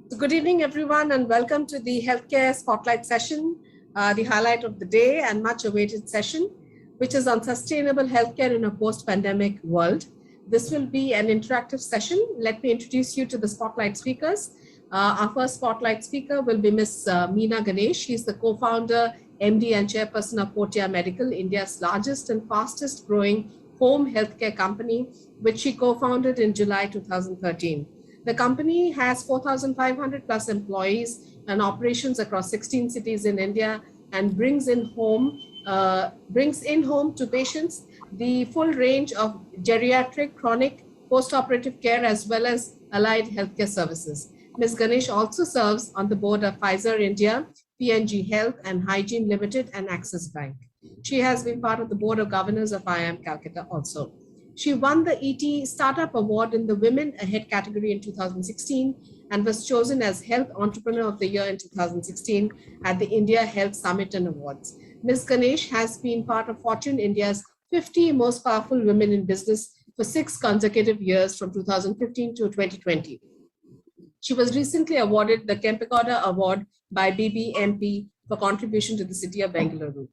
So good evening, everyone, and welcome to the Healthcare Spotlight session, the highlight of the day and much awaited session, which is on sustainable healthcare in a post-pandemic world. This will be an interactive session. Let me introduce you to the Spotlight speakers. Our first Spotlight speaker will be Ms. Meena Ganesh. She's the co-founder, MD and chairperson of Portia Medical, India's largest and fastest growing home healthcare company, which she co-founded in July 2013. The company has 4,500 plus employees and operations across 16 cities in India and brings in home to patients the full range of geriatric, chronic, post-operative care as well as allied healthcare services. Ms. Ganesh also serves on the board of Pfizer India, P&G Health and Hygiene Limited and Axis Bank. She has been part of the board of governors of IIM Calcutta also. She won the ET Startup Award in the Women Ahead category in 2016 and was chosen as Health Entrepreneur of the Year in 2016 at the India Health Summit and Awards. Ms. Ganesh has been part of Fortune India's 50 Most Powerful Women in Business for 6 consecutive years from 2015 to 2020. She was recently awarded the Kempegowda Award by BBMP for contribution to the city of Bengaluru.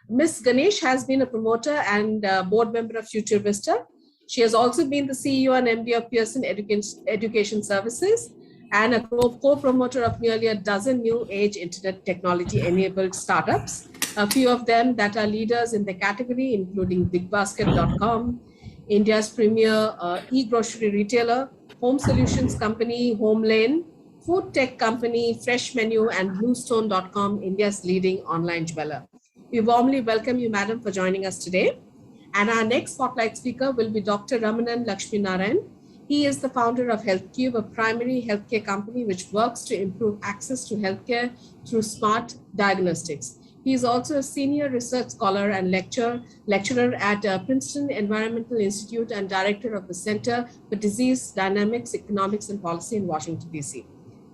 Ms. Ganesh has been a promoter and board member of Future Vista. She has also been the CEO and MD of Pearson Education Services and a co-promoter of nearly a dozen new age internet technology-enabled startups, a few of them that are leaders in the category, including BigBasket.com, India's premier e-grocery retailer, home solutions company HomeLane, food tech company Fresh Menu, and Bluestone.com, India's leading online jeweler. We warmly welcome you, madam, for joining us today. And our next spotlight speaker will be Dr. Ramanan Lakshminarayan. He is the founder of HealthCube, a primary healthcare company which works to improve access to healthcare through smart diagnostics. He is also a senior research scholar and lecturer at Princeton Environmental Institute and director of the Center for Disease Dynamics, Economics and Policy in Washington, D.C.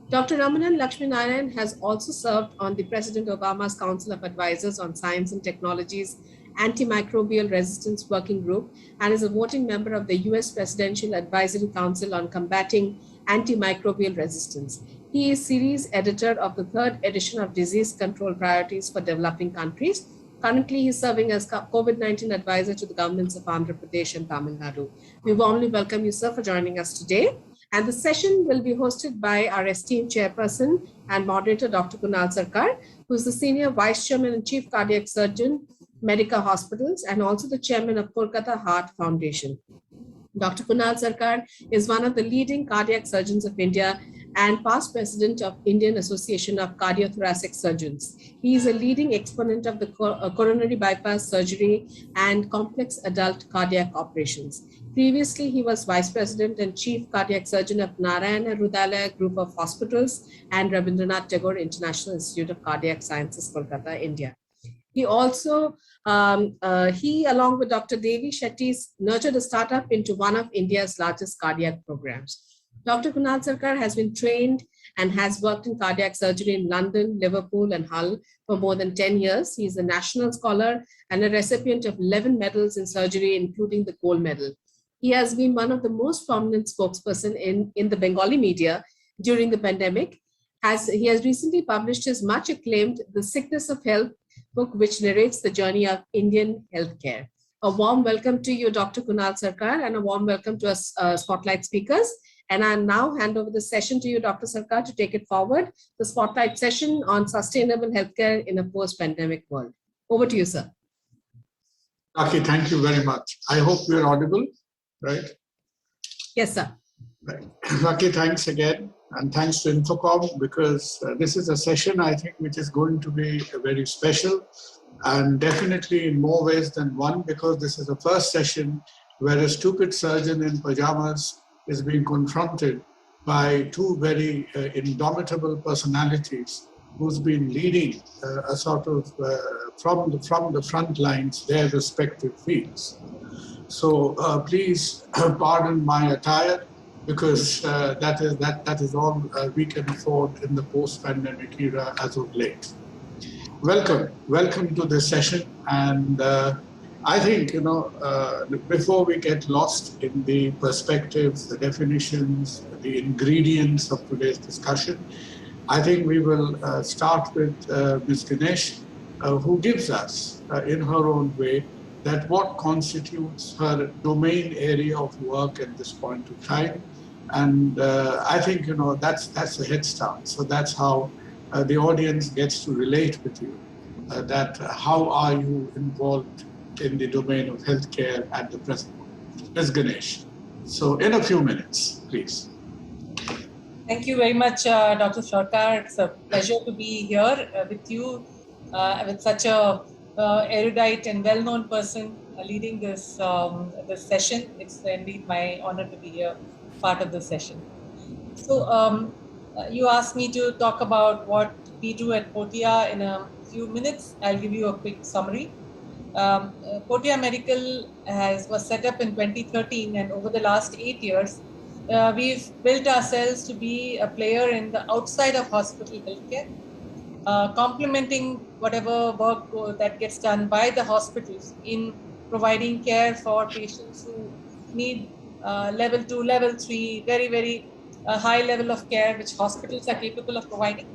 Dr. Ramanan Lakshminarayan has also served on the President Obama's Council of Advisors on Science and Technology's Antimicrobial Resistance Working Group and is a voting member of the U.S. Presidential Advisory Council on Combating Antimicrobial Resistance. He is series editor of the 3rd edition of Disease Control Priorities for Developing Countries. Currently, he is serving as COVID-19 advisor to the governments of Andhra Pradesh and Tamil Nadu. We warmly welcome you, sir, for joining us today. And the session will be hosted by our esteemed chairperson and moderator, Dr. Kunal Sarkar, who is the Senior Vice Chairman and Chief Cardiac Surgeon, Medica Hospitals, and also the Chairman of Kolkata Heart Foundation. Dr. Kunal Sarkar is one of the leading cardiac surgeons of India and past president of Indian Association of Cardiothoracic Surgeons. He is a leading exponent of the coronary bypass surgery and complex adult cardiac operations. Previously, he was vice president and chief cardiac surgeon of Narayana Hrudayalaya Group of Hospitals and Rabindranath Tagore International Institute of Cardiac Sciences, Kolkata, India. He also, along with Dr. Devi Shetty, nurtured a startup into one of India's largest cardiac programs. Dr. Kunal Sarkar has been trained and has worked in cardiac surgery in London, Liverpool, and Hull for more than 10 years. He is a national scholar and a recipient of 11 medals in surgery, including the gold medal. He has been one of the most prominent spokesperson in the Bengali media during the pandemic. He has recently published his much acclaimed The Sickness of Health book, which narrates the journey of Indian healthcare. A warm welcome to you, Dr. Kunal Sarkar, and a warm welcome to us spotlight speakers. And I now hand over the session to you, Dr. Sarkar, to take it forward, the spotlight session on sustainable healthcare in a post-pandemic world. Over to you, sir. Aki, thank you very much. I hope we are audible, right? Yes, sir. Right. Aki, thanks again. And thanks to Infocom, because this is a session, I think, which is going to be very special and definitely in more ways than one, because this is the first session where a stupid surgeon in pajamas is being confronted by two very indomitable personalities who's been leading a sort of from the front lines their respective fields. So please pardon my attire, because that is all we can afford in the post-pandemic era as of late. Welcome to this session, and I think, before we get lost in the perspectives, the definitions, the ingredients of today's discussion, I think we will start with Ms. Ganesh, who gives us, in her own way, that what constitutes her domain area of work at this point of time. And I think, that's a head start. So that's how the audience gets to relate with you, that how are you involved in the domain of healthcare at the present moment. Ms. Ganesh. So in a few minutes, please. Thank you very much, Dr. Sarkar. It's a pleasure to be here with you, with such a erudite and well-known person leading this this session. It's indeed my honor to be here, part of the session. So you asked me to talk about what we do at Portea in a few minutes. I'll give you a quick summary. Portea Medical was set up in 2013, and over the last 8 years, we've built ourselves to be a player in the outside of hospital healthcare, complementing whatever work that gets done by the hospitals in providing care for patients who need level 2, level 3, very, very high level of care, which hospitals are capable of providing.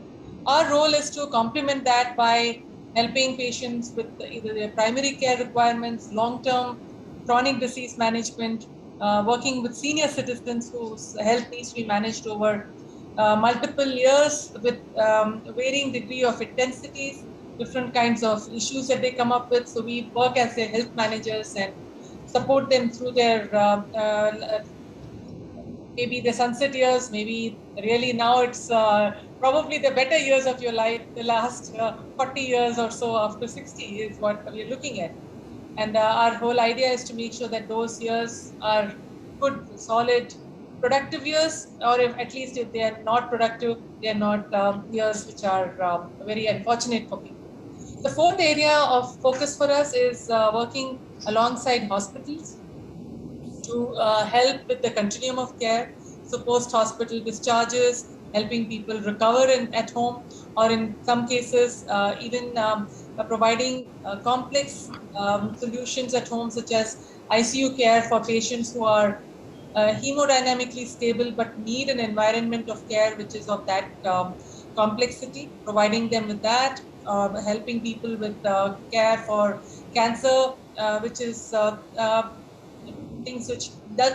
Our role is to complement that by helping patients with either their primary care requirements, long-term chronic disease management, working with senior citizens whose health needs to be managed over multiple years with varying degree of intensities, different kinds of issues that they come up with. So we work as their health managers and support them through their maybe the sunset years, maybe really now it's probably the better years of your life, the last 40 years or so after 60 is what we're looking at. And our whole idea is to make sure that those years are good, solid, productive years, or if, at least if they are not productive, they are not years which are very unfortunate for people. The fourth area of focus for us is working alongside hospitals to help with the continuum of care. So post-hospital discharges, helping people recover at home, or in some cases, even providing complex solutions at home, such as ICU care for patients who are hemodynamically stable but need an environment of care which is of that complexity, providing them with that, helping people with care for cancer, which is things which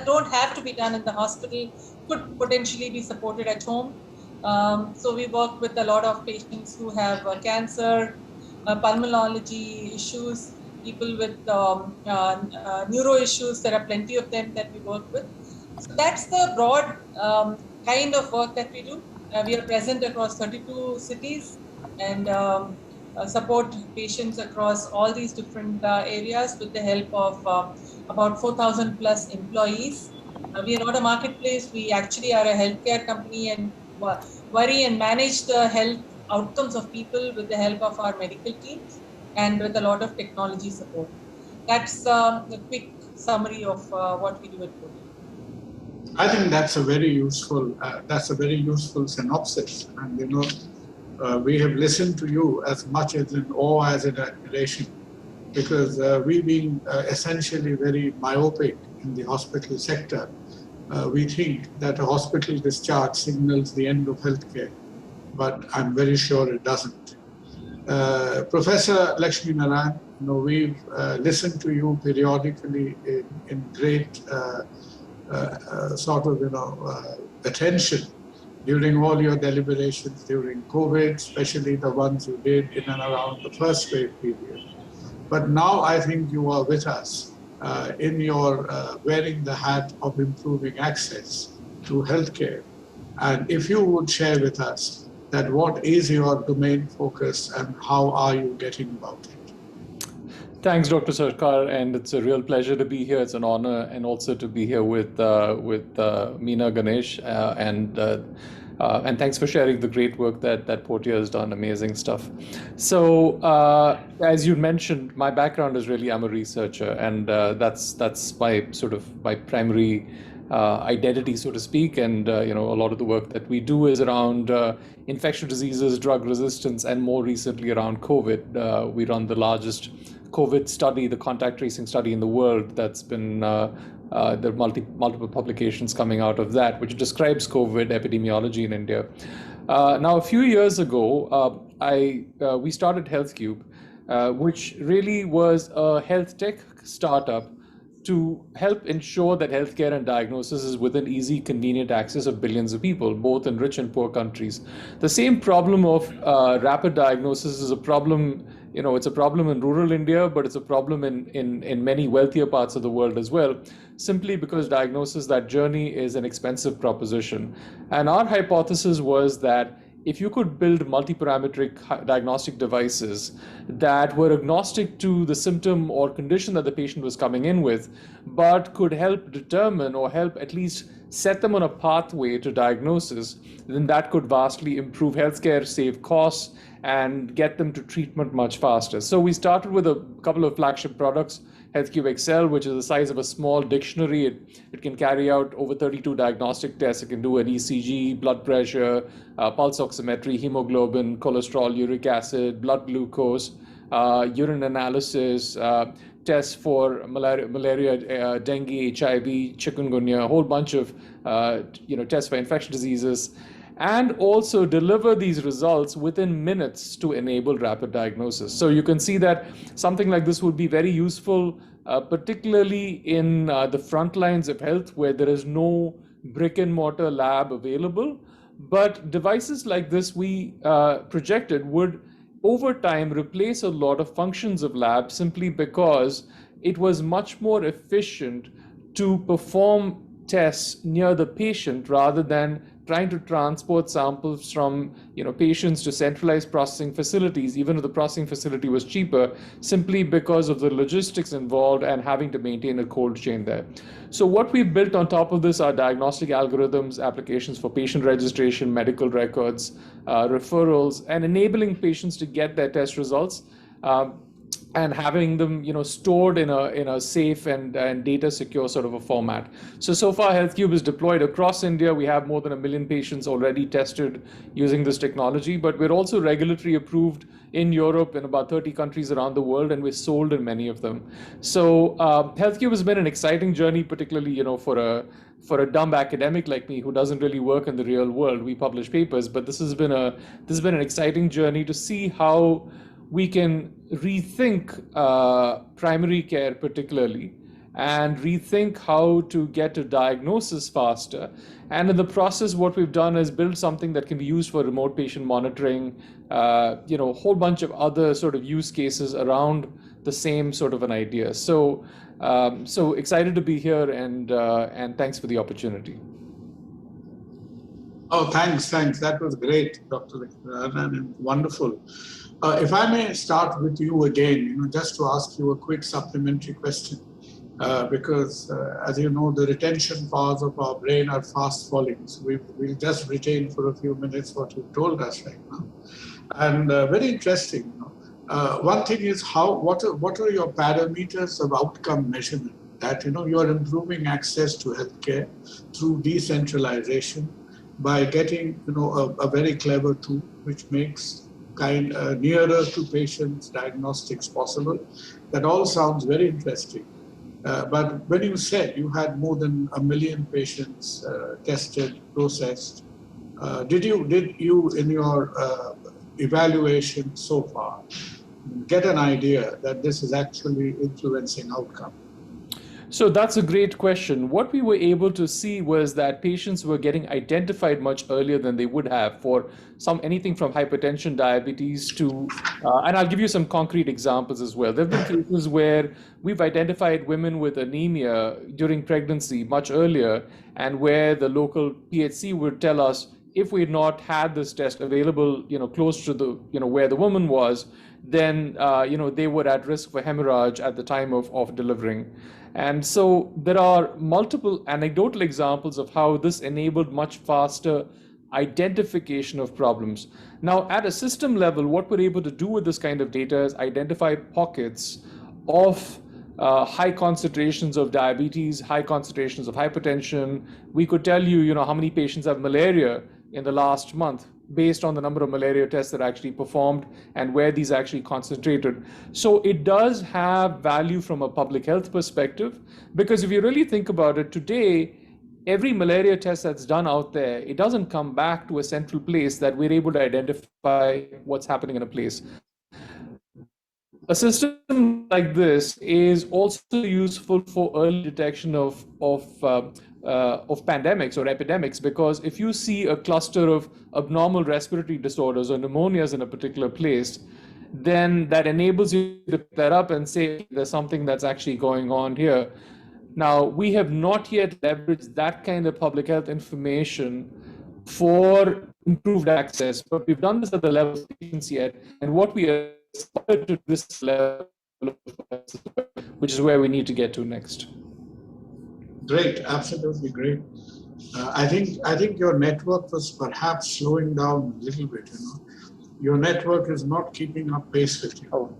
don't have to be done in the hospital, could potentially be supported at home. So we work with a lot of patients who have cancer, pulmonology issues, people with neuro issues. There are plenty of them that we work with. So that's the broad kind of work that we do. We are present across 32 cities and support patients across all these different areas with the help of about 4,000 plus employees. We are not a marketplace. We actually are a healthcare company and worry and manage the health outcomes of people with the help of our medical teams and with a lot of technology support. That's a quick summary of what we do at Portea. I think that's a very useful synopsis. And we have listened to you as much as in awe as in admiration, because we being essentially very myopic in the hospital sector, we think that a hospital discharge signals the end of healthcare, but I'm very sure it doesn't. Professor Lakshmi Narayan, we've listened to you periodically in great attention during all your deliberations during COVID, especially the ones you did in and around the first wave period. But now I think you are with us in your wearing the hat of improving access to healthcare. And if you would share with us that what is your domain focus and how are you getting about it? Thanks, Dr. Sarkar, and it's a real pleasure to be here. It's an honor, and also to be here with Meena Ganesh, and thanks for sharing the great work that Portea has done. Amazing stuff. So, as you mentioned, my background is really I'm a researcher, and that's my primary identity, so to speak. And a lot of the work that we do is around infectious diseases, drug resistance, and more recently around COVID. We run the largest COVID study, the contact tracing study in the world. That's been there are multiple publications coming out of that, which describes COVID epidemiology in India. Now, a few years ago, we started HealthCube, which really was a health tech startup to help ensure that healthcare and diagnosis is within easy, convenient access of billions of people, both in rich and poor countries. The same problem of rapid diagnosis is a problem, it's a problem in rural India, but it's a problem in many wealthier parts of the world as well, simply because diagnosis, that journey is an expensive proposition. And our hypothesis was that if you could build multi-parametric diagnostic devices that were agnostic to the symptom or condition that the patient was coming in with, but could help determine or help at least set them on a pathway to diagnosis, then that could vastly improve healthcare, save costs, and get them to treatment much faster. So we started with a couple of flagship products, HealthCube XL, which is the size of a small dictionary. It can carry out over 32 diagnostic tests. It can do an ECG, blood pressure, pulse oximetry, hemoglobin, cholesterol, uric acid, blood glucose, urine analysis, tests for malaria, dengue, HIV, chikungunya, a whole bunch of tests for infectious diseases, and also deliver these results within minutes to enable rapid diagnosis. So you can see that something like this would be very useful, particularly in the front lines of health where there is no brick and mortar lab available. But devices like this we projected would over time replace a lot of functions of labs simply because it was much more efficient to perform tests near the patient rather than trying to transport samples from patients to centralized processing facilities, even if the processing facility was cheaper, simply because of the logistics involved and having to maintain a cold chain there. So what we've built on top of this are diagnostic algorithms, applications for patient registration, medical records, referrals, and enabling patients to get their test results and having them stored in a safe and data secure sort of a format. So far HealthCube is deployed across India. We have more than 1 million patients already tested using this technology, but we're also regulatory approved in Europe in about 30 countries around the world, and we're sold in many of them. So HealthCube has been an exciting journey, particularly for a dumb academic like me who doesn't really work in the real world. We publish papers, but this has been an exciting journey to see how we can rethink primary care particularly, and rethink how to get to diagnosis faster. And in the process, what we've done is build something that can be used for remote patient monitoring, a whole bunch of other sort of use cases around the same sort of an idea. So excited to be here, and thanks for the opportunity. Oh, thanks. That was great, Dr. Anand, wonderful. If I may start with you again, just to ask you a quick supplementary question, because as you know, the retention powers of our brain are fast falling. So we'll just retain for a few minutes what you told us right now. And very interesting. One thing is what are your parameters of outcome measurement? That you are improving access to healthcare through decentralization by getting a very clever tool which makes nearer to patients diagnostics possible. That all sounds very interesting. But when you said you had more than 1 million patients tested, processed, did you in your evaluation so far get an idea that this is actually influencing outcome? So that's a great question. What we were able to see was that patients were getting identified much earlier than they would have for anything from hypertension, diabetes to, and I'll give you some concrete examples as well. There have been cases where we've identified women with anemia during pregnancy much earlier, and where the local PHC would tell us if we had not had this test available, close to the, where the woman was, then, they were at risk for hemorrhage at the time of delivering. And so there are multiple anecdotal examples of how this enabled much faster identification of problems. Now, at a system level, what we're able to do with this kind of data is identify pockets of high concentrations of diabetes, high concentrations of hypertension. We could tell you, how many patients have malaria in the last month based on the number of malaria tests that are actually performed and where these are actually concentrated. So it does have value from a public health perspective, because if you really think about it, today, every malaria test that's done out there, it doesn't come back to a central place that we're able to identify what's happening in a place. A system like this is also useful for early detection of pandemics or epidemics, because if you see a cluster of abnormal respiratory disorders or pneumonias in a particular place, then that enables you to pick that up and say there's something that's actually going on here. Now, we have not yet leveraged that kind of public health information for improved access, but we've done this at the level of patients yet, and what we aspire to this level, which is where we need to get to next. Great, absolutely great. I think your network was perhaps slowing down a little bit. Your network is not keeping up pace with you. Oh.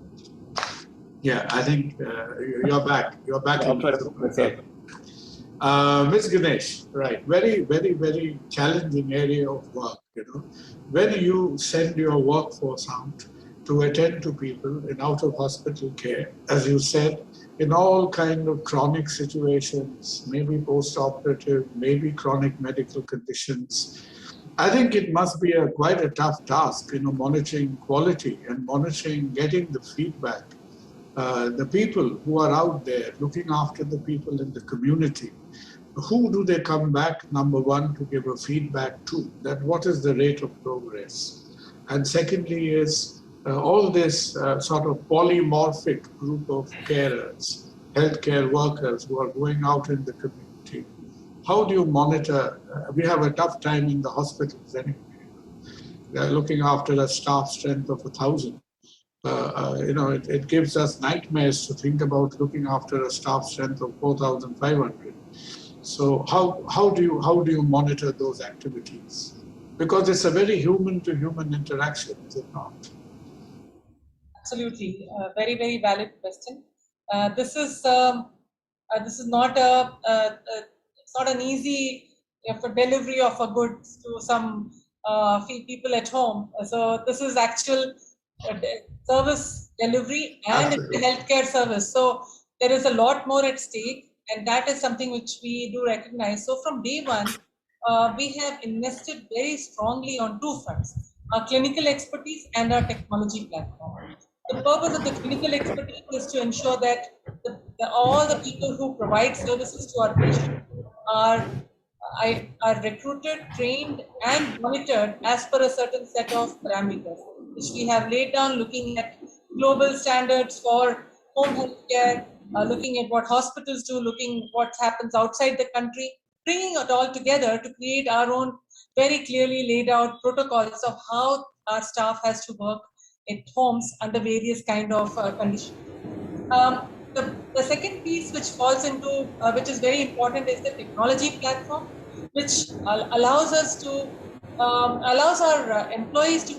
Yeah, I think you're back. You're back. I'll try to put myself. Ms. Ganesh, right? Very, very, very challenging area of work. When you send your workforce out to attend to people in out-of-hospital care, as you said, in all kind of chronic situations, maybe post-operative, maybe chronic medical conditions, I think it must be quite a tough task, monitoring quality and monitoring, getting the feedback. The people who are out there looking after the people in the community, who do they come back, number one, to give a feedback to? That what is the rate of progress? And secondly is all this sort of polymorphic group of carers, healthcare workers who are going out in the community. How do you monitor? We have a tough time in the hospitals anyway. They're looking after a staff strength of 1,000. It gives us nightmares to think about looking after a staff strength of 4,500. So how do you monitor those activities? Because it's a very human-to-human interaction, is it not? Absolutely, very, very valid question. This is not it's not an easy delivery of a goods to some people at home. So this is actual service delivery and healthcare service. So there is a lot more at stake, and that is something which we do recognize. So from day one, we have invested very strongly on two fronts: our clinical expertise and our technology platform. The purpose of the clinical expertise is to ensure that all the people who provide services to our patients are recruited, trained, and monitored as per a certain set of parameters, which we have laid down, looking at global standards for home health care, looking at what hospitals do, looking what happens outside the country, bringing it all together to create our own very clearly laid out protocols of how our staff has to work at homes under various kind of conditions. The second piece which falls into, which is very important, is the technology platform, which allows us to, allows our employees to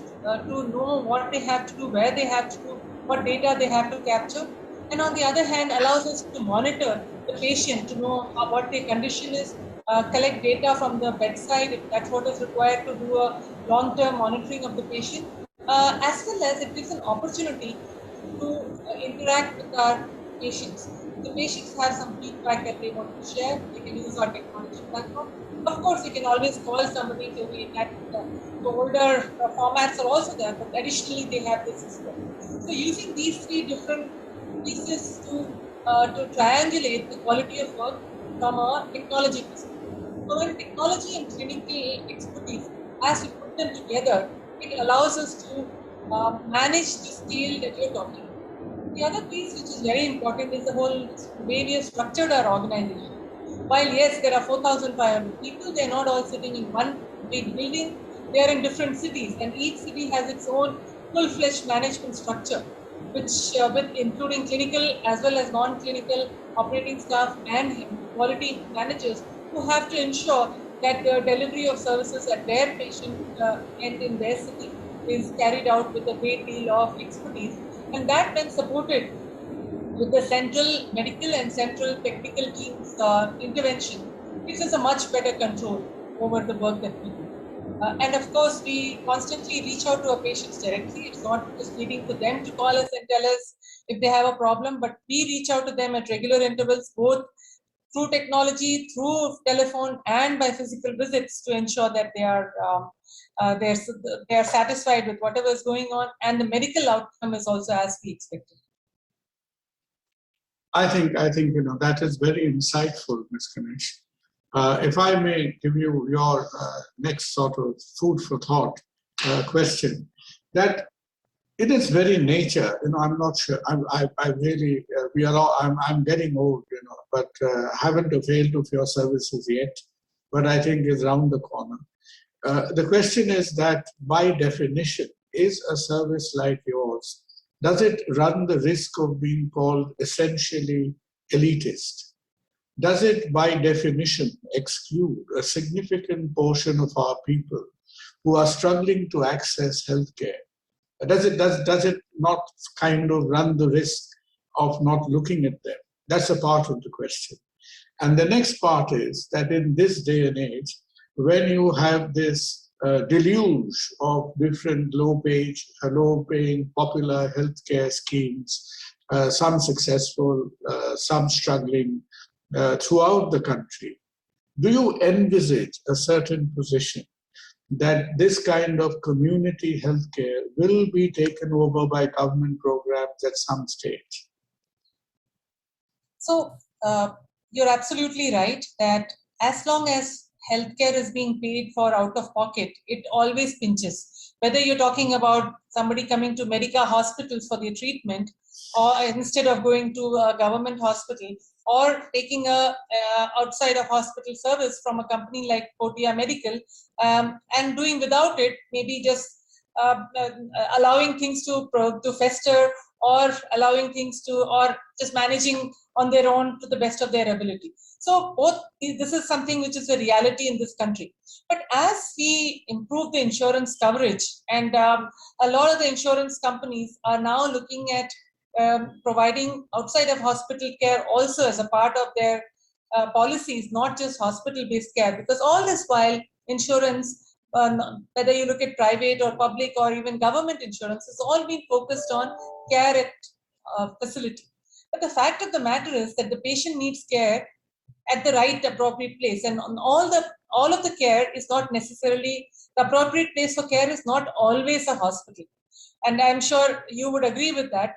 know what they have to do, where they have to do, what data they have to capture. And on the other hand, allows us to monitor the patient to know what their condition is, collect data from the bedside if that's what is required to do a long-term monitoring of the patient, as well as it gives an opportunity to interact with our patients. The patients have some feedback that they want to share. They can use our technology platform. Of course, you can always call somebody to be that. The older formats are also there, but additionally they have this system. So using these three different pieces to triangulate the quality of work from a technology perspective. So in technology and clinical expertise, as we put them together, it allows us to manage the scale that you're talking about. The other piece which is very important is the whole way we have structured our organization. While yes, there are 4,500 people, they're not all sitting in one big building. They are in different cities, and each city has its own full-fledged management structure, which with including clinical as well as non-clinical operating staff and quality managers who have to ensure that the delivery of services at their patient end in their city is carried out with a great deal of expertise, and that when supported with the central medical and central technical team's intervention, gives us a much better control over the work that we do. And of course, we constantly reach out to our patients directly. It's not just leading to them to call us and tell us if they have a problem, but we reach out to them at regular intervals, both through technology, through telephone, and by physical visits to ensure that they are satisfied with whatever is going on, and the medical outcome is also as we expected. I think that is very insightful, Ms. Ganesh. If I may give you your next sort of food for thought question, that in its very nature, I'm not sure. I really, I'm getting old, but haven't availed of your services yet. But I think is round the corner. The question is that by definition, is a service like yours, does it run the risk of being called essentially elitist? Does it by definition exclude a significant portion of our people who are struggling to access healthcare? Does it not kind of run the risk of not looking at them? That's a part of the question. And the next part is that in this day and age, when you have this deluge of different low-paying popular healthcare schemes, some successful, some struggling throughout the country, do you envisage a certain position that this kind of community healthcare will be taken over by government programs at some stage? So you're absolutely right that as long as healthcare is being paid for out of pocket, it always pinches. Whether you're talking about somebody coming to Medica hospitals for their treatment, or instead of going to a government hospital, or taking a outside of hospital service from a company like Portia Medical, and doing without it, maybe just allowing things to fester, or allowing things to, or just managing on their own to the best of their ability. So this is something which is a reality in this country. But as we improve the insurance coverage, and a lot of the insurance companies are now looking at providing outside of hospital care also as a part of their policies, not just hospital-based care, because all this while insurance, whether you look at private or public or even government insurance, has all been focused on care at facility. But the fact of the matter is that the patient needs care at the right appropriate place, and on all of the care is not necessarily the appropriate place for care is not always a hospital. And I'm sure you would agree with that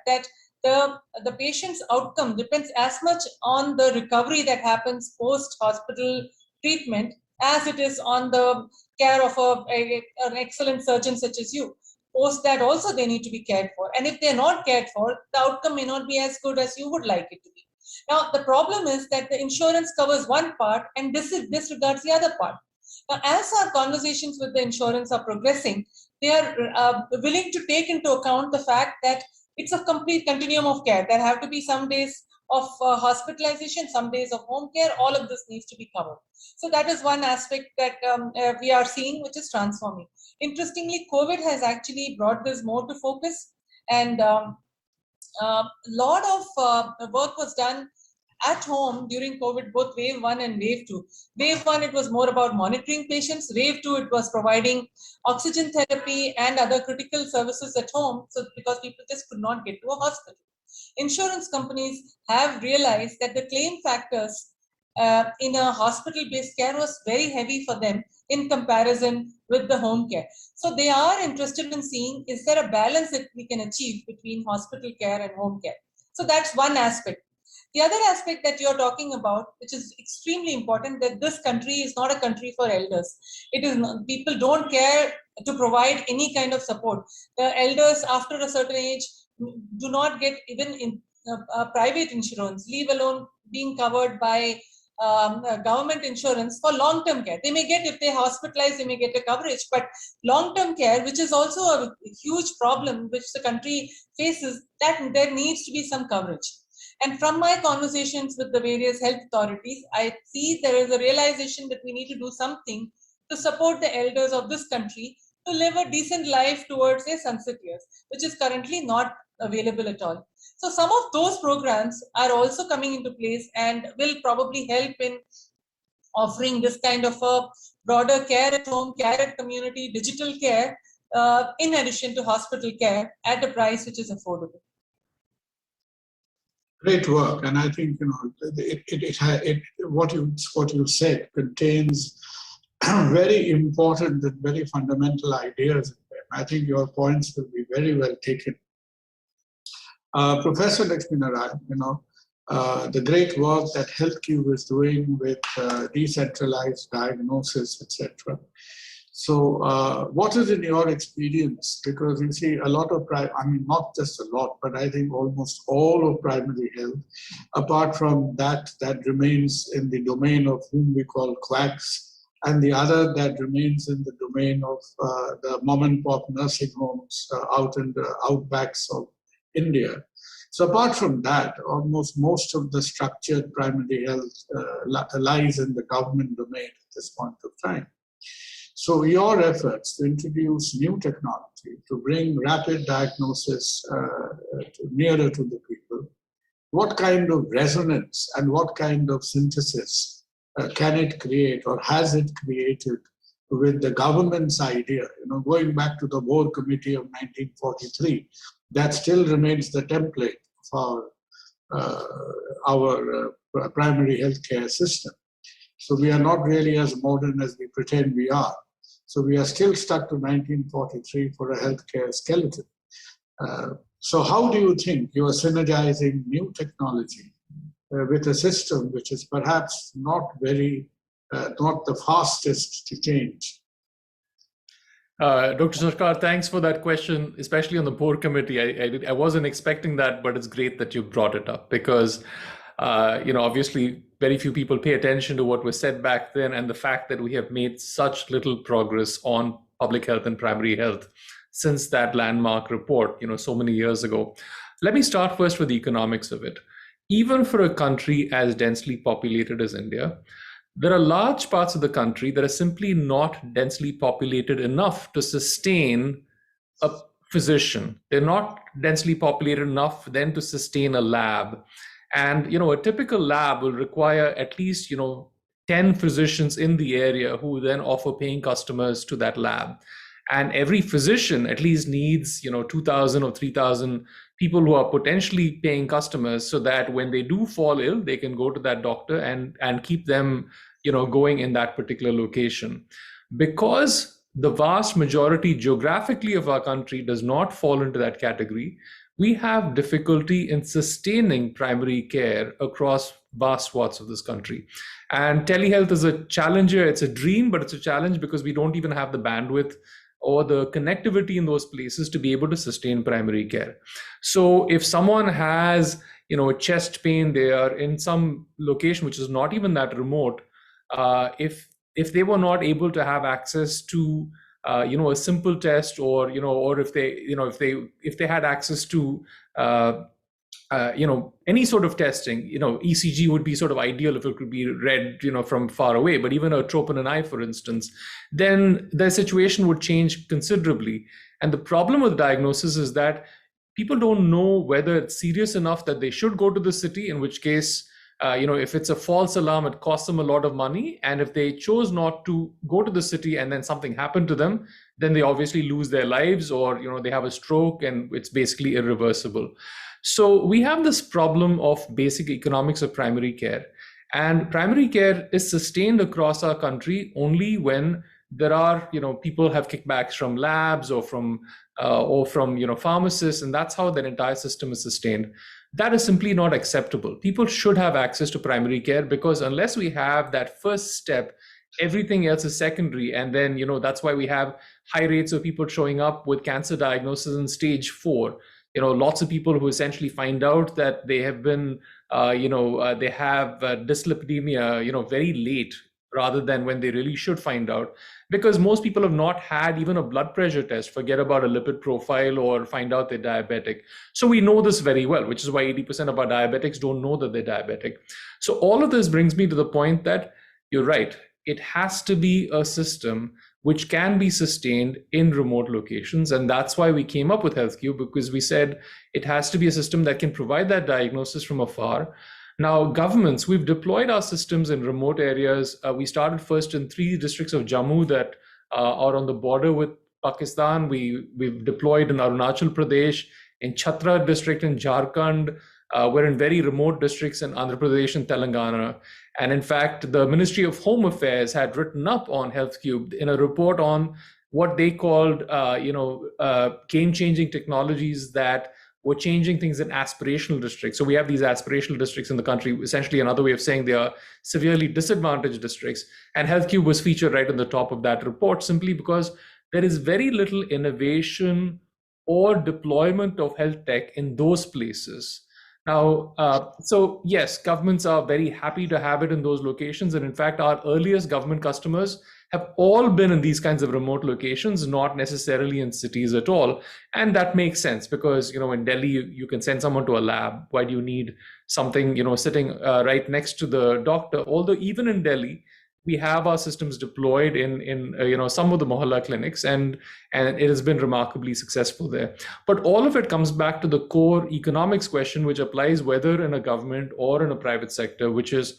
the patient's outcome depends as much on the recovery that happens post hospital treatment as it is on the care of an excellent surgeon such as you. Post that also they need to be cared for, and if they're not cared for, the outcome may not be as good as you would like it to be. Now the problem is that the insurance covers one part and disregards the other part. Now, as our conversations with the insurance are progressing, they are willing to take into account the fact that it's a complete continuum of care. There have to be some days of hospitalization, some days of home care. All of this needs to be covered. So that is one aspect that we are seeing, which is transforming. Interestingly, COVID has actually brought this more to focus, and a lot of work was done at home during COVID, both wave 1 and wave 2. Wave 1, it was more about monitoring patients. Wave 2, it was providing oxygen therapy and other critical services at home, so because people just could not get to a hospital. Insurance companies have realized that the claim factors in a hospital-based care was very heavy for them in comparison with the home care. So they are interested in seeing, is there a balance that we can achieve between hospital care and home care? So that's one aspect. The other aspect that you're talking about, which is extremely important, that this country is not a country for elders. It is not, people don't care to provide any kind of support. The elders after a certain age do not get even in private insurance, leave alone being covered by government insurance for long-term care. They may get, if they're hospitalized, they may get a coverage, but long-term care, which is also a huge problem which the country faces, that there needs to be some coverage. And from my conversations with the various health authorities, I see there is a realization that we need to do something to support the elders of this country to live a decent life towards a sunset years, which is currently not available at all. So some of those programs are also coming into place and will probably help in offering this kind of a broader care at home, care at community, digital care, in addition to hospital care at a price which is affordable. Great work, and I think what you said contains very important and very fundamental ideas in there. I think your points will be very well taken. Professor Lakshmi Narayan, the great work that HealthCube is doing with decentralized diagnosis, etc. So what is in your experience? Because you see a lot of, not just a lot, but I think almost all of primary health, apart from that remains in the domain of whom we call quacks, and the other that remains in the domain of the mom and pop nursing homes out in the outbacks of India. So apart from that, almost most of the structured primary health lies in the government domain at this point of time. So your efforts to introduce new technology, to bring rapid diagnosis nearer to the people, what kind of resonance and what kind of synthesis can it create, or has it created with the government's idea? Going back to the Bohr Committee of 1943, that still remains the template for our primary healthcare system. So we are not really as modern as we pretend we are. So we are still stuck to 1943 for a healthcare skeleton. So how do you think you are synergizing new technology with a system which is perhaps not the fastest to change? Dr. Sarkar, thanks for that question, especially on the Bohr Committee. I wasn't expecting that, but it's great that you brought it up because, obviously very few people pay attention to what was said back then and the fact that we have made such little progress on public health and primary health since that landmark report, so many years ago. Let me start first with the economics of it. Even for a country as densely populated as India, there are large parts of the country that are simply not densely populated enough to sustain a physician. They're not densely populated enough then to sustain a lab. And, a typical lab will require at least, 10 physicians in the area who then offer paying customers to that lab. And every physician at least needs, 2,000 or 3,000 people who are potentially paying customers so that when they do fall ill, they can go to that doctor and keep them, going in that particular location. Because the vast majority geographically of our country does not fall into that category, we have difficulty in sustaining primary care across vast swaths of this country. And telehealth is a challenger. It's a dream, but it's a challenge because we don't even have the bandwidth or the connectivity in those places to be able to sustain primary care. So if someone has, chest pain, they are in some location which is not even that remote, if they were not able to have access to a simple test, or if they had access to any sort of testing, ECG would be sort of ideal if it could be read from far away, but even a troponin I, for instance, then the situation would change considerably. And the problem with diagnosis is that people don't know whether it's serious enough that they should go to the city, in which case if it's a false alarm, it costs them a lot of money. And if they chose not to go to the city and then something happened to them, then they obviously lose their lives, or, they have a stroke and it's basically irreversible. So we have this problem of basic economics of primary care. And primary care is sustained across our country only when there are, people have kickbacks from labs or from pharmacists, and that's how that entire system is sustained. That is simply not acceptable. People should have access to primary care, because unless we have that first step, everything else is secondary. And then, that's why we have high rates of people showing up with cancer diagnosis in stage 4. Lots of people who essentially find out that they have been, they have dyslipidemia, very late, rather than when they really should find out, because most people have not had even a blood pressure test, forget about a lipid profile, or find out they're diabetic. So we know this very well, which is why 80% of our diabetics don't know that they're diabetic. So all of this brings me to the point that you're right. It has to be a system which can be sustained in remote locations. And that's why we came up with HealthCube, because we said it has to be a system that can provide that diagnosis from afar. Now, governments, we've deployed our systems in remote areas. We started first in 3 districts of Jammu that are on the border with Pakistan. We've deployed in Arunachal Pradesh, in Chhatra district in Jharkhand. We're in very remote districts in Andhra Pradesh and Telangana. And in fact, the Ministry of Home Affairs had written up on HealthCube in a report on what they called, game-changing technologies that were changing things in aspirational districts. So we have these aspirational districts in the country, essentially another way of saying they are severely disadvantaged districts. And HealthCube was featured right on the top of that report, simply because there is very little innovation or deployment of health tech in those places. Now, so yes, governments are very happy to have it in those locations. And in fact, our earliest government customers have all been in these kinds of remote locations, not necessarily in cities at all. And that makes sense because, in Delhi, you can send someone to a lab. Why do you need something, sitting right next to the doctor? Although even in Delhi, we have our systems deployed in some of the mohalla clinics, and it has been remarkably successful there. But all of it comes back to the core economics question, which applies whether in a government or in a private sector, which is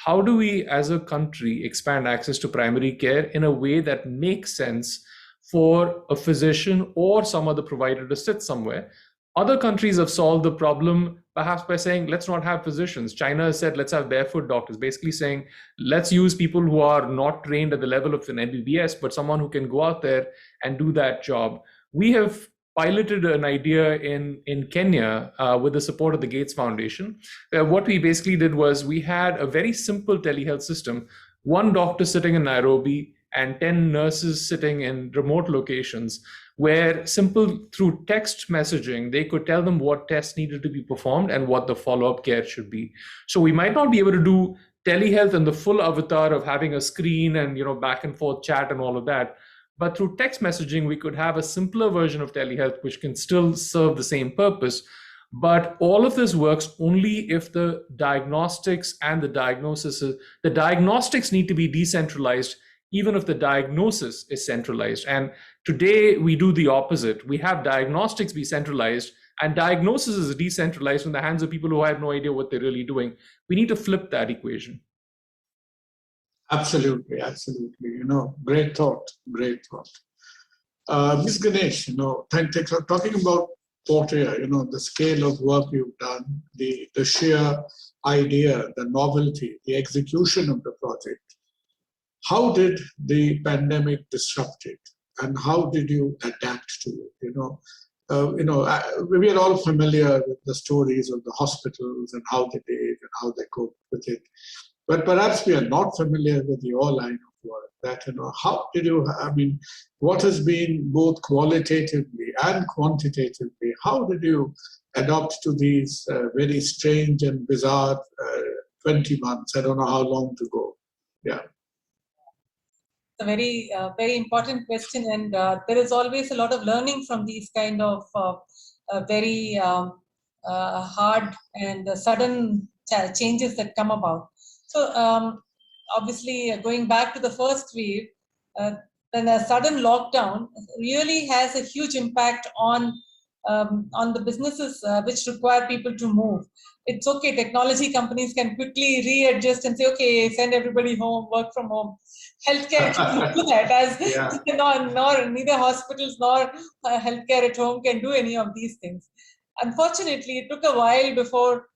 how do we as a country expand access to primary care in a way that makes sense for a physician or some other provider to sit somewhere. Other countries have solved the problem perhaps by saying, let's not have physicians. China has said, let's have barefoot doctors, basically saying, let's use people who are not trained at the level of an MBBS, but someone who can go out there and do that job. We have piloted an idea in Kenya with the support of the Gates Foundation. What we basically did was we had a very simple telehealth system, one doctor sitting in Nairobi and 10 nurses sitting in remote locations, where through text messaging, they could tell them what tests needed to be performed and what the follow-up care should be. So we might not be able to do telehealth in the full avatar of having a screen and back and forth chat and all of that. But through text messaging, we could have a simpler version of telehealth, which can still serve the same purpose. But all of this works only if the diagnostics and the diagnostics need to be decentralized, even if the diagnosis is centralized. And today we do the opposite. We have diagnostics be centralized and diagnosis is decentralized in the hands of people who have no idea what they're really doing. We need to flip that equation. Absolutely. Great thought. Ms. Ganesh, thanks for talking about Portea, the scale of work you've done, the sheer idea, the novelty, the execution of the project. How did the pandemic disrupt it, and how did you adapt to it? We are all familiar with the stories of the hospitals and how they did and how they coped with it. But perhaps we are not familiar with your line of work. That how did you? What has been both qualitatively and quantitatively? How did you adapt to these very strange and bizarre 20 months? I don't know how long to go. Yeah. A very, very important question, and there is always a lot of learning from these kind of very hard and sudden changes that come about. So obviously, going back to the first wave, then a sudden lockdown really has a huge impact on the businesses which require people to move. It's okay, technology companies can quickly readjust and say, okay, send everybody home, work from home. Healthcare can do that, as neither hospitals nor healthcare at home can do any of these things. Unfortunately, it took a while before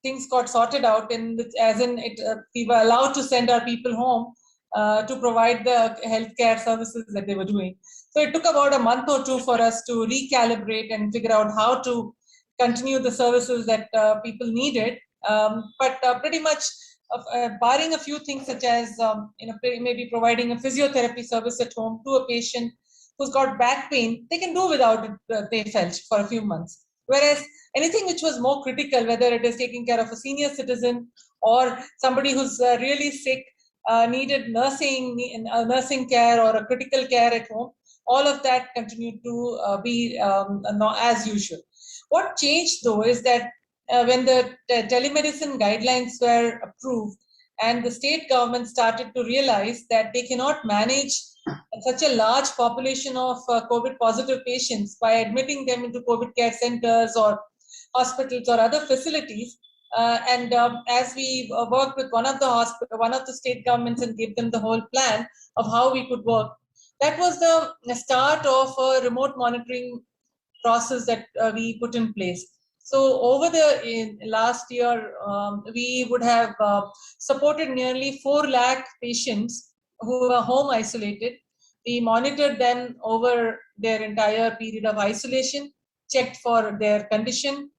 things got sorted out, we were allowed to send our people home to provide the healthcare services that they were doing. So it took about a month or two for us to recalibrate and figure out how to continue the services that people needed. But pretty much, barring a few things such as maybe providing a physiotherapy service at home to a patient who's got back pain, they can do without it, they felt, for a few months. Whereas anything which was more critical, whether it is taking care of a senior citizen or somebody who's really sick, needed nursing care or a critical care at home, all of that continued to be not as usual. What changed though is that when the telemedicine guidelines were approved and the state government started to realize that they cannot manage such a large population of COVID positive patients by admitting them into COVID care centers or hospitals or other facilities. As we worked with one of the state governments and gave them the whole plan of how we could work, that was the start of a remote monitoring process that we put in place. So over the last year, we would have supported nearly 4 lakh patients who were home isolated. We monitored them over their entire period of isolation, checked for their condition,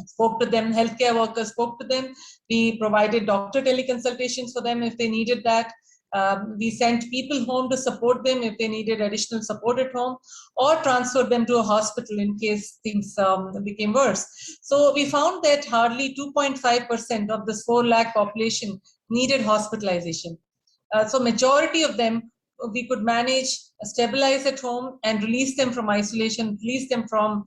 spoke to them, healthcare workers spoke to them. We provided doctor teleconsultations for them if they needed that. We sent people home to support them if they needed additional support at home, or transferred them to a hospital in case things became worse. So we found that hardly 2.5% of this 4 lakh population needed hospitalization. So majority of them we could manage, stabilize at home, and release them from isolation, release them from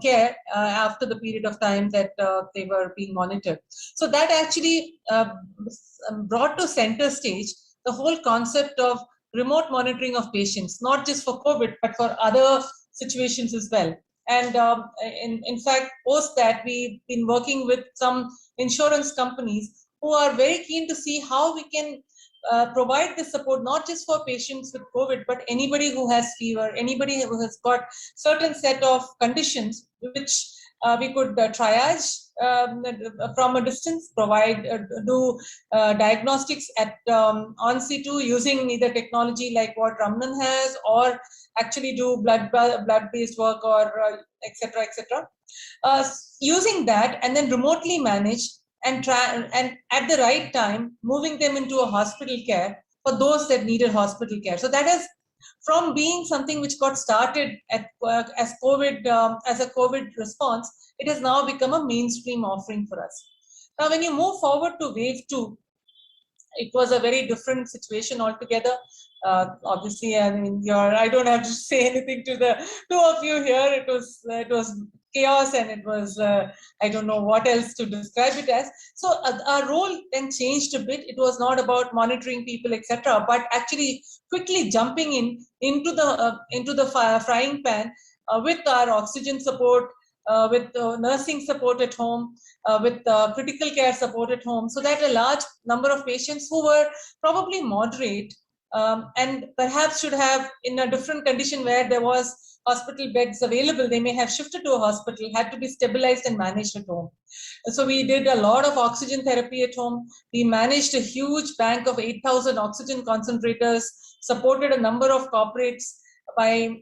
care after the period of time that they were being monitored. So that actually brought to center stage the whole concept of remote monitoring of patients, not just for COVID, but for other situations as well. And in fact, post that, we've been working with some insurance companies who are very keen to see how we can provide this support, not just for patients with COVID, but anybody who has fever, anybody who has got certain set of conditions which we could triage from a distance, provide, do diagnostics at on situ using either technology like what Ramnan has, or actually do blood-based work, or etc. Using that, and then remotely manage and at the right time moving them into a hospital care for those that needed hospital care. So that is from being something which got started as COVID, as a COVID response, it has now become a mainstream offering for us. Now, when you move forward to wave 2, it was a very different situation altogether. Obviously, I mean, I don't have to say anything to the two of you here. It was chaos, and it was I don't know what else to describe it as. So our role then changed a bit. It was not about monitoring people, etc., but actually quickly jumping into the frying pan with our oxygen support, with nursing support at home, with critical care support at home, so that a large number of patients who were probably moderate and perhaps should have, in a different condition where there was hospital beds available, they may have shifted to a hospital, had to be stabilized and managed at home. So we did a lot of oxygen therapy at home. We managed a huge bank of 8,000 oxygen concentrators, supported a number of corporates by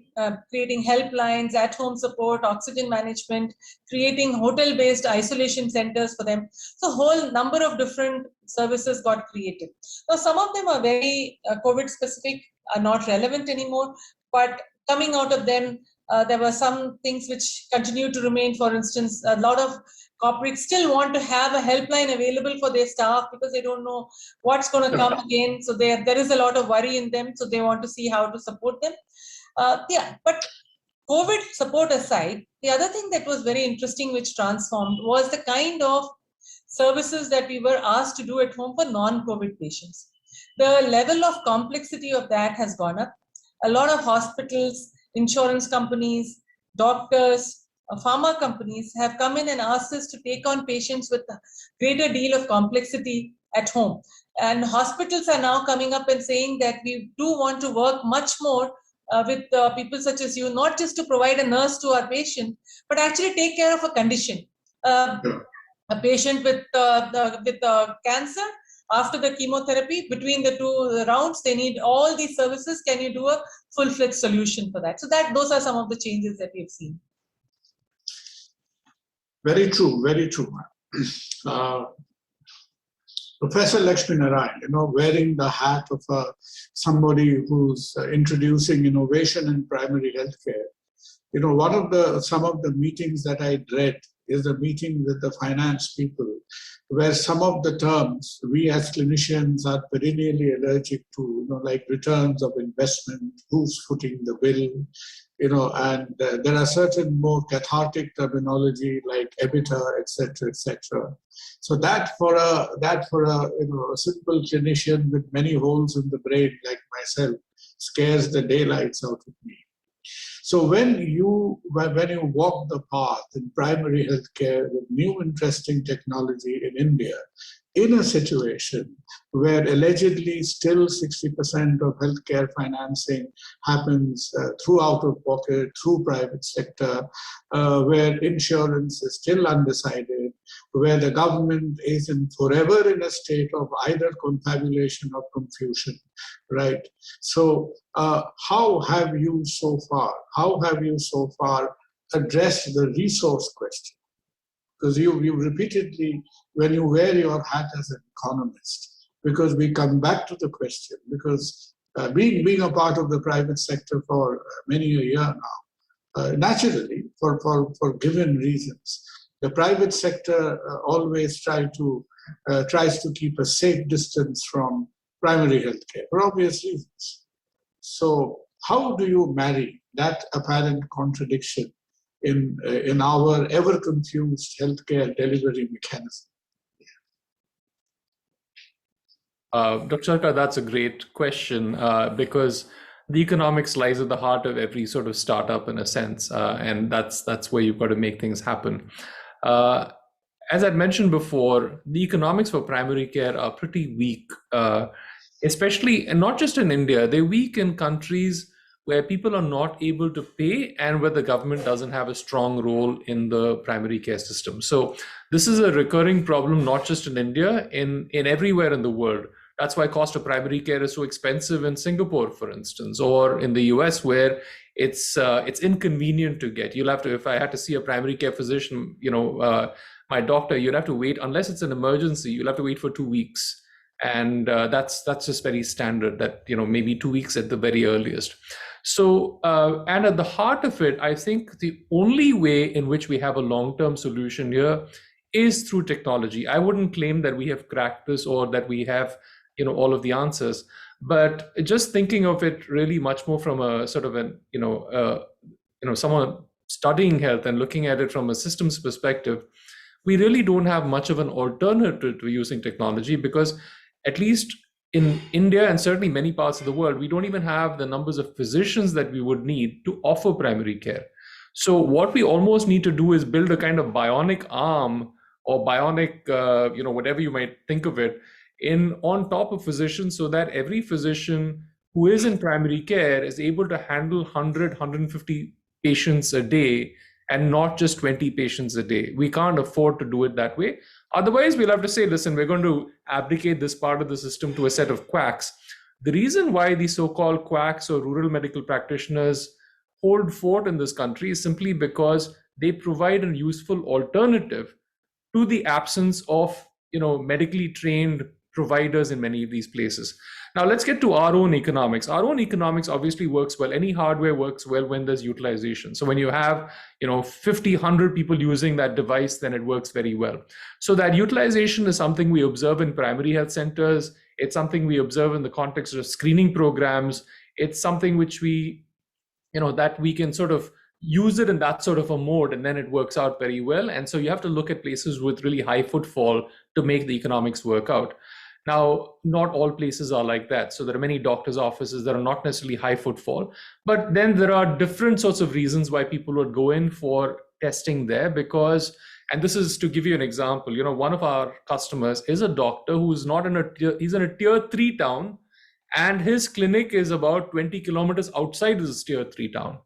creating helplines, at-home support, oxygen management, creating hotel-based isolation centers for them. So a whole number of different services got created. Now, some of them are very COVID-specific, are not relevant anymore, but coming out of them, there were some things which continue to remain. For instance, a lot of corporates still want to have a helpline available for their staff because they don't know what's going to come again. So there is a lot of worry in them. So they want to see how to support them. But COVID support aside, the other thing that was very interesting, which transformed, was the kind of services that we were asked to do at home for non-COVID patients. The level of complexity of that has gone up. A lot of hospitals, insurance companies, doctors, pharma companies have come in and asked us to take on patients with a greater deal of complexity at home. And hospitals are now coming up and saying that we do want to work much more with people such as you, not just to provide a nurse to our patient, but actually take care of a condition. A patient with cancer, after the chemotherapy, between the 2 rounds, they need all these services. Can you do a full-fledged solution for that? So those are some of the changes that we've seen. Very true, very true. Professor Lakshmi Narayan, wearing the hat of somebody who's introducing innovation in primary healthcare. Some of the meetings that I dread is the meeting with the finance people, where some of the terms we as clinicians are perennially allergic to, like returns of investment, who's footing the bill, and there are certain more cathartic terminology like EBITDA, etc., etc. So that for a simple clinician with many holes in the brain like myself scares the daylights out of me. So when you walk the path in primary healthcare with new interesting technology in India, in a situation where allegedly still 60% of healthcare financing happens through out-of-pocket, through private sector, where insurance is still undecided, where the government is forever in a state of either confabulation or confusion, right? So how have you so far addressed the resource question? Because you repeatedly, when you wear your hat as an economist, because we come back to the question, because being a part of the private sector for many a year now, naturally, for given reasons, the private sector always tries to keep a safe distance from primary healthcare for obvious reasons. So how do you marry that apparent contradiction in our ever confused healthcare delivery mechanism? Dr. Sarkar, that's a great question because the economics lies at the heart of every sort of startup in a sense, and that's where you've got to make things happen. As I'd mentioned before, the economics for primary care are pretty weak, especially, and not just in India, they're weak in countries where people are not able to pay and where the government doesn't have a strong role in the primary care system. So this is a recurring problem, not just in India, in everywhere in the world. That's why cost of primary care is so expensive in Singapore, for instance, or in the US, where it's inconvenient to get. You'll have to, if I had to see a primary care physician, my doctor, you'd have to wait, unless it's an emergency, you'll have to wait for 2 weeks. And that's just very standard, that, maybe 2 weeks at the very earliest. So, and at the heart of it, I think the only way in which we have a long-term solution here is through technology. I wouldn't claim that we have cracked this or that we have, all of the answers, but just thinking of it really much more from a sort of an, someone studying health and looking at it from a systems perspective, we really don't have much of an alternative to using technology, because at least in India and certainly many parts of the world, we don't even have the numbers of physicians that we would need to offer primary care. So what we almost need to do is build a kind of bionic arm or bionic, whatever you might think of it, on top of physicians, so that every physician who is in primary care is able to handle 100, 150 patients a day and not just 20 patients a day. We can't afford to do it that way. Otherwise, we'll have to say, listen, we're going to abdicate this part of the system to a set of quacks. The reason why these so-called quacks or rural medical practitioners hold fort in this country is simply because they provide a useful alternative to the absence of, medically trained providers in many of these places. Now let's get to our own economics. Our own economics obviously works well. Any hardware works well when there's utilization. So when you have, 50, 100 people using that device, then it works very well. So that utilization is something we observe in primary health centers. It's something we observe in the context of screening programs. It's something which we, that we can sort of use it in that sort of a mode, and then it works out very well. And so you have to look at places with really high footfall to make the economics work out. Now, not all places are like that. So there are many doctors' offices that are not necessarily high footfall, but then there are different sorts of reasons why people would go in for testing there, because, and this is to give you an example, one of our customers is a doctor who's not he's in a tier 3 town, and his clinic is about 20 kilometers outside this tier 3 town.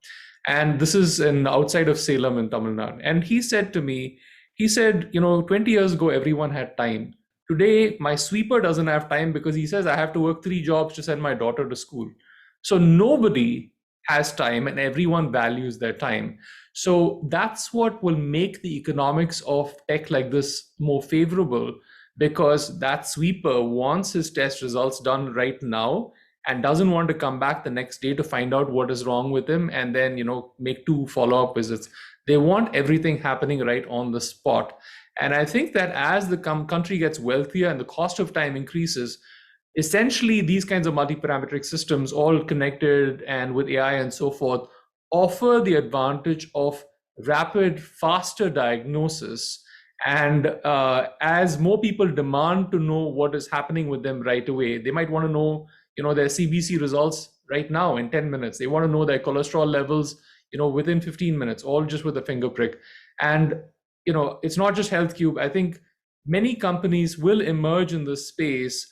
And this is outside of Salem in Tamil Nadu. And he said to me, 20 years ago, everyone had time. Today, my sweeper doesn't have time because he says I have to work 3 jobs to send my daughter to school. So nobody has time and everyone values their time. So that's what will make the economics of tech like this more favorable, because that sweeper wants his test results done right now and doesn't want to come back the next day to find out what is wrong with him and then, make 2 follow-up visits. They want everything happening right on the spot. And I think that as the country gets wealthier and the cost of time increases, essentially these kinds of multi-parametric systems, all connected and with AI and so forth, offer the advantage of rapid, faster diagnosis. And as more people demand to know what is happening with them right away, they might want to know, their CBC results right now in 10 minutes. They want to know their cholesterol levels, within 15 minutes, all just with a finger prick. And, it's not just HealthCube. I think many companies will emerge in this space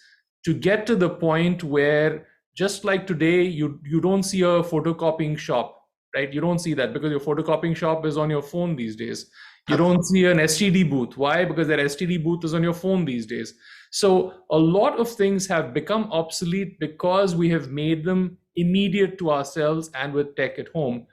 to get to the point where, just like today, you don't see a photocopying shop, right? You don't see that because your photocopying shop is on your phone these days. You don't see an STD booth. Why? Because that STD booth is on your phone these days. So a lot of things have become obsolete because we have made them immediate to ourselves and with tech at home.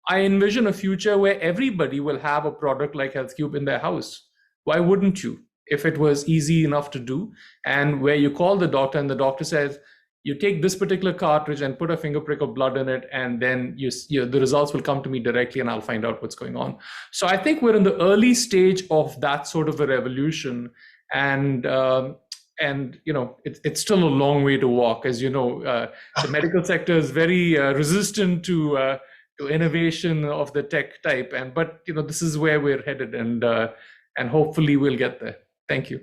I envision a future where everybody will have a product like HealthCube in their house. Why wouldn't you? If it was easy enough to do, and where you call the doctor and the doctor says, you take this particular cartridge and put a finger prick of blood in it, and then the results will come to me directly and I'll find out what's going on. So I think we're in the early stage of that sort of a revolution. And it's still a long way to walk. As you know, the medical sector is very resistant to innovation of the tech type. But this is where we're headed, and hopefully we'll get there. Thank you.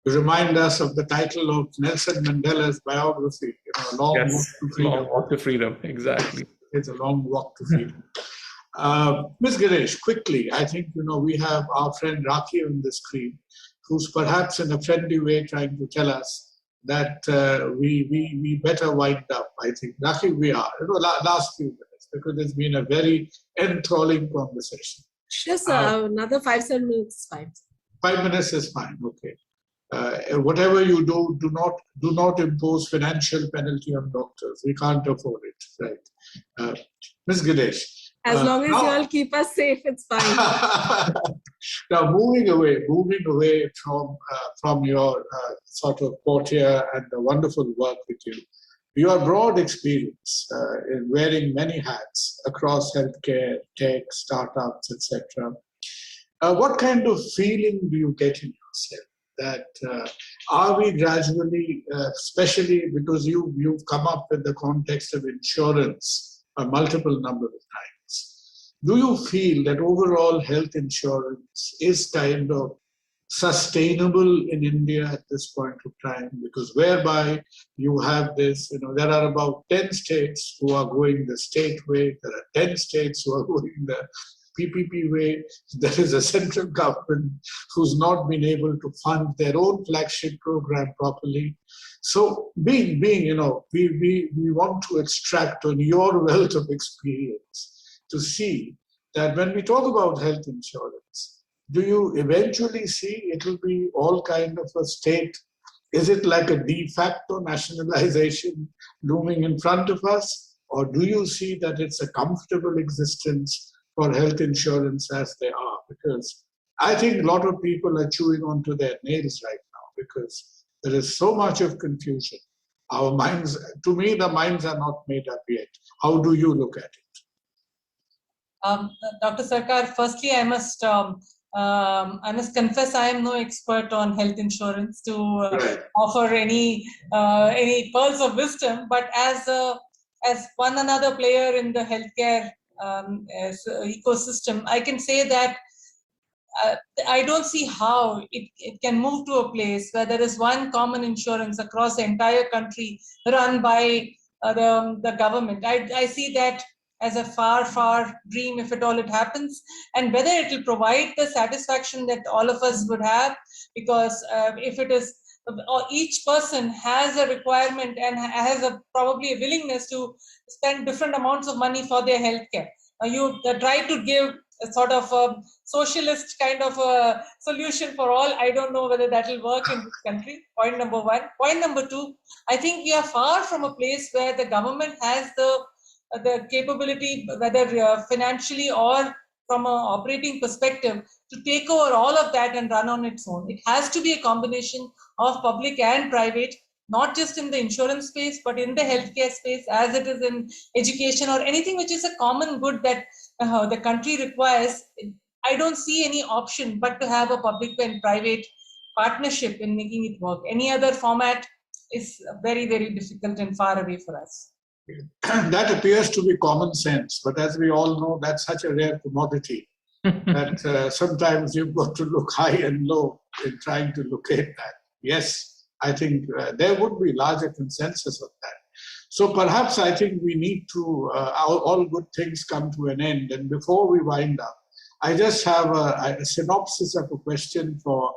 You remind us of the title of Nelson Mandela's biography, Long Walk to Freedom. Long Walk to Freedom, exactly. It's a long walk to freedom. Ms. Ganesh, quickly, I think, we have our friend Rakhi on the screen, who's perhaps in a friendly way trying to tell us that we better wind up. I think, Rakhi, we are, last few minutes, because it's been a very enthralling conversation. Yes, another 5-7 minutes is fine. 5 minutes is fine, okay. Whatever you do, do not impose financial penalty on doctors. We can't afford it, right? Ms. Ganesh. As long as you all keep us safe, it's fine. Now, moving away from your sort of courtier and the wonderful work with you, your broad experience in wearing many hats across healthcare, tech, startups, etc. What kind of feeling do you get in yourself that are we gradually, especially because you've come up with the context of insurance a multiple number of times, do you feel that overall health insurance is kind of sustainable in India at this point of time? Because whereby you have this, there are about 10 states who are going the state way, there are 10 states who are going the PPP way, there is a central government who's not been able to fund their own flagship program properly. So we want to extract on your wealth of experience to see that when we talk about health insurance, do you eventually see it will be all kind of a state? Is it like a de facto nationalization looming in front of us? Or do you see that it's a comfortable existence for health insurance as they are? Because I think a lot of people are chewing onto their nails right now because there is so much of confusion. Our minds, to me, the minds are not made up yet. How do you look at it? Dr. Sarkar, firstly, I must confess I am no expert on health insurance to offer any pearls of wisdom. But as one another player in the healthcare ecosystem, I can say that I don't see how it can move to a place where there is one common insurance across the entire country run by the government. I see that as a far dream, if at all it happens, and whether it will provide the satisfaction that all of us would have, because if it is, each person has a requirement and has probably a willingness to spend different amounts of money for their healthcare. You try to give a sort of a socialist kind of a solution for all. I don't know whether that will work in this country. Point number one. Point number two, I think we are far from a place where the government has the capability, whether financially or from an operating perspective, to take over all of that and run on its own. It has to be a combination of public and private, not just in the insurance space, but in the healthcare space, as it is in education or anything which is a common good that the country requires. I don't see any option but to have a public and private partnership in making it work. Any other format is very, very difficult and far away for us. That appears to be common sense, but as we all know, that's such a rare commodity that sometimes you've got to look high and low in trying to locate that. Yes, I think there would be larger consensus of that. So perhaps I think we need to, all good things come to an end. And before we wind up, I just have a synopsis of a question for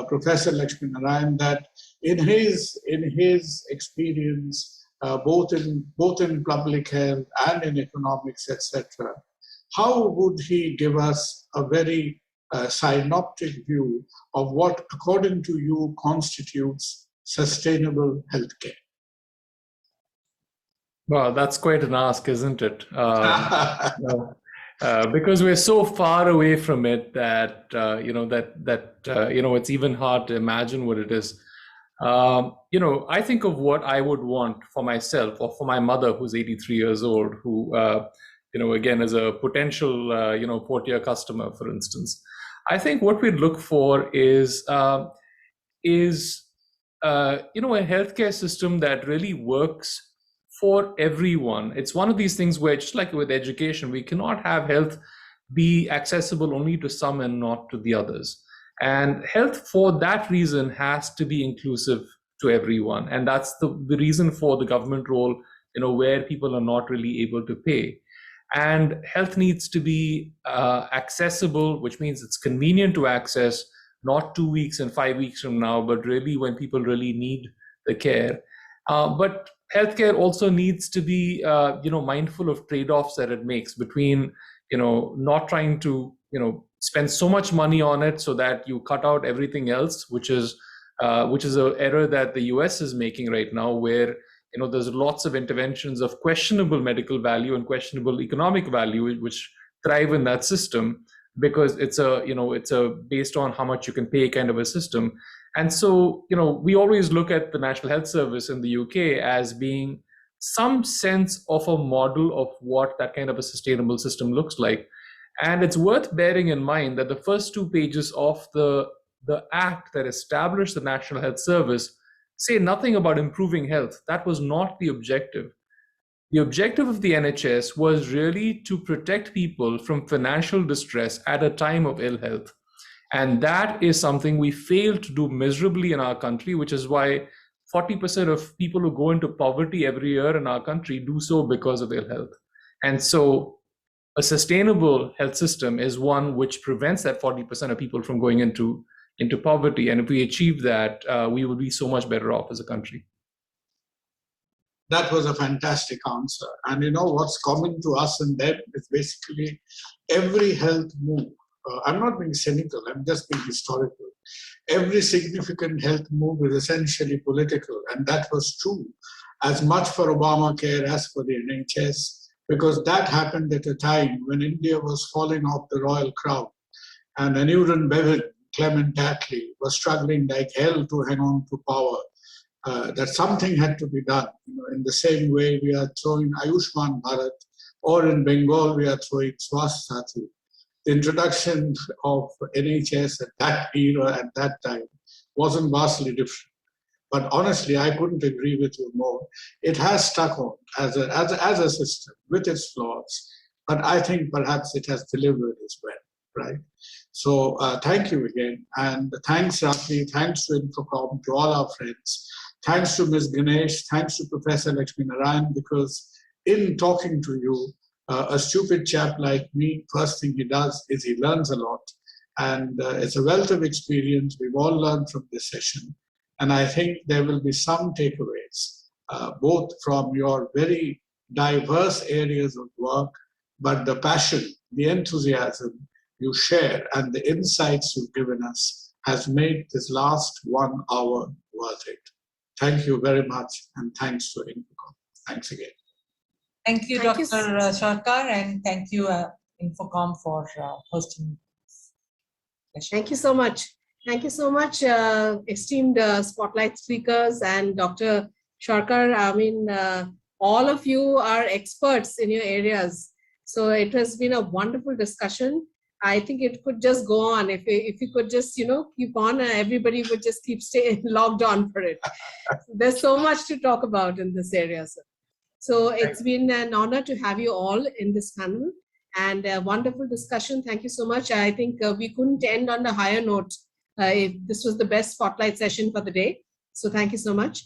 Professor Laxminarayan, that in his experience, both in public health and in economics, etc., how would he give us a very synoptic view of what, according to you, constitutes sustainable healthcare? Well, that's quite an ask, isn't it? Because we're so far away from it that it's even hard to imagine what it is. I think of what I would want for myself or for my mother, who's 83 years old, who again is a potential Portier customer, for instance. I think what we'd look for is a healthcare system that really works for everyone. It's one of these things where, just like with education, we cannot have health be accessible only to some and not to the others. And health, for that reason, has to be inclusive to everyone. And that's the reason for the government role, where people are not really able to pay. And health needs to be accessible, which means it's convenient to access, not 2 weeks and 5 weeks from now, but really when people really need the care. But healthcare also needs to be, mindful of trade-offs that it makes between, not trying to, spend so much money on it so that you cut out everything else, which is an error that the US is making right now, where there's lots of interventions of questionable medical value and questionable economic value, which thrive in that system because it's a based on how much you can pay kind of a system. And so, we always look at the National Health Service in the UK as being some sense of a model of what that kind of a sustainable system looks like. And it's worth bearing in mind that the first 2 pages of the act that established the National Health Service say nothing about improving health. That was not the objective. The objective of the NHS was really to protect people from financial distress at a time of ill health. And that is something we failed to do miserably in our country, which is why 40% of people who go into poverty every year in our country do so because of ill health. And so a sustainable health system is one which prevents that 40% of people from going into poverty. And if we achieve that, we will be so much better off as a country. That was a fantastic answer. And what's common to us and them is basically every health move. I'm not being cynical, I'm just being historical. Every significant health move is essentially political, and that was true as much for Obamacare as for the NHS, because that happened at a time when India was falling off the royal crown, and Aneurin Bevan, Clement Attlee was struggling like hell to hang on to power. That something had to be done. In the same way we are throwing Ayushman Bharat, or in Bengal we are throwing Swasthya Sathi. The introduction of NHS at that era, at that time, wasn't vastly different. But honestly, I couldn't agree with you more. It has stuck on as a system with its flaws, but I think perhaps it has delivered as well, right? So thank you again. And thanks, Rafi, thanks to Infocom, to all our friends. Thanks to Ms. Ganesh, thanks to Professor Laxminarayan, because in talking to you, a stupid chap like me, first thing he does is he learns a lot. And it's a wealth of experience. We've all learned from this session. And I think there will be some takeaways, both from your very diverse areas of work, but the passion, the enthusiasm you share and the insights you've given us has made this last 1 hour worth it. Thank you very much, and thanks to Infocom. Thanks again. Thank you, Dr. Sarkar, and thank you, Infocom, for hosting this. Thank you so much. Thank you so much, esteemed spotlight speakers and Dr. Sarkar. I mean, all of you are experts in your areas. So it has been a wonderful discussion. I think it could just go on. If you could just, keep on, everybody would just keep staying logged on for it. There's so much to talk about in this area, sir. So it's been an honor to have you all in this panel, and a wonderful discussion. Thank you so much. I think we couldn't end on a higher note. This was the best spotlight session for the day. So thank you so much.